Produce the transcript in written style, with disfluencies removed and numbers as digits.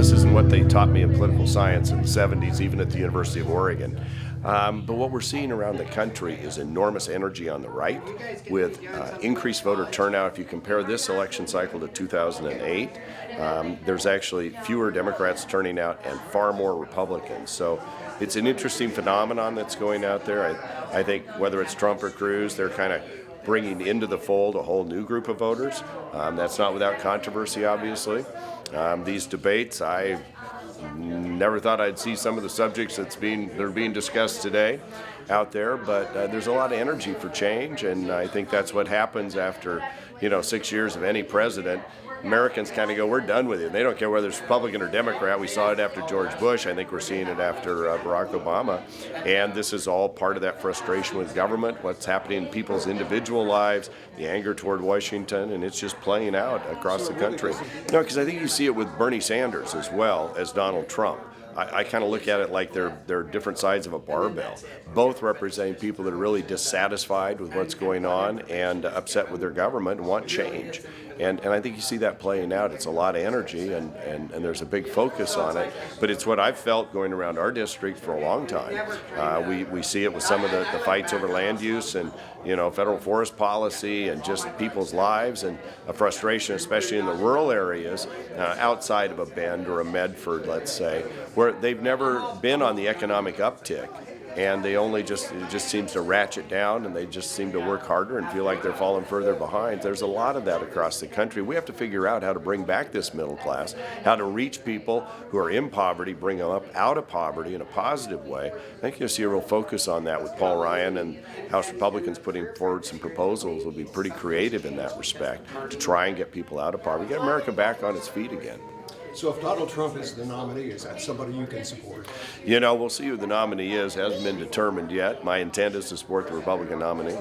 this isn't what they taught me in political science in the 70s, even at the University of Oregon. But what we're seeing around the country is enormous energy on the right with increased voter turnout. If you compare this election cycle to 2008, there's actually fewer Democrats turning out and far more Republicans. So it's an interesting phenomenon that's going out there. I think whether it's Trump or Cruz, they're kind of bringing into the fold a whole new group of voters. That's not without controversy, obviously. These debates, I never thought I'd see some of the subjects that are being discussed today out there, but there's a lot of energy for change, and I think that's what happens after 6 years of any president. Americans kind of go, we're done with it. They don't care whether it's Republican or Democrat. We saw it after George Bush. I think we're seeing it after Barack Obama. And this is all part of that frustration with government, what's happening in people's individual lives, the anger toward Washington, and it's just playing out across the country. No, because I think you see it with Bernie Sanders as well as Donald Trump. I kind of look at it like they're different sides of a barbell, both representing people that are really dissatisfied with what's going on and upset with their government and want change. And I think you see that playing out. It's a lot of energy, and there's a big focus on it. But it's what I've felt going around our district for a long time. We see it with some of the fights over land use and federal forest policy and just people's lives, and a frustration, especially in the rural areas outside of a Bend or a Medford, let's say, where they've never been on the economic uptick. And they only it just seems to ratchet down, and they just seem to work harder and feel like they're falling further behind. There's a lot of that across the country. We have to figure out how to bring back this middle class, how to reach people who are in poverty, bring them up out of poverty in a positive way. I think you'll see a real focus on that with Paul Ryan and House Republicans putting forward some proposals. Will be pretty creative in that respect to try and get people out of poverty, get America back on its feet again. So if Donald Trump is the nominee, is that somebody you can support? We'll see who the nominee is. Hasn't been determined yet. My intent is to support the Republican nominee.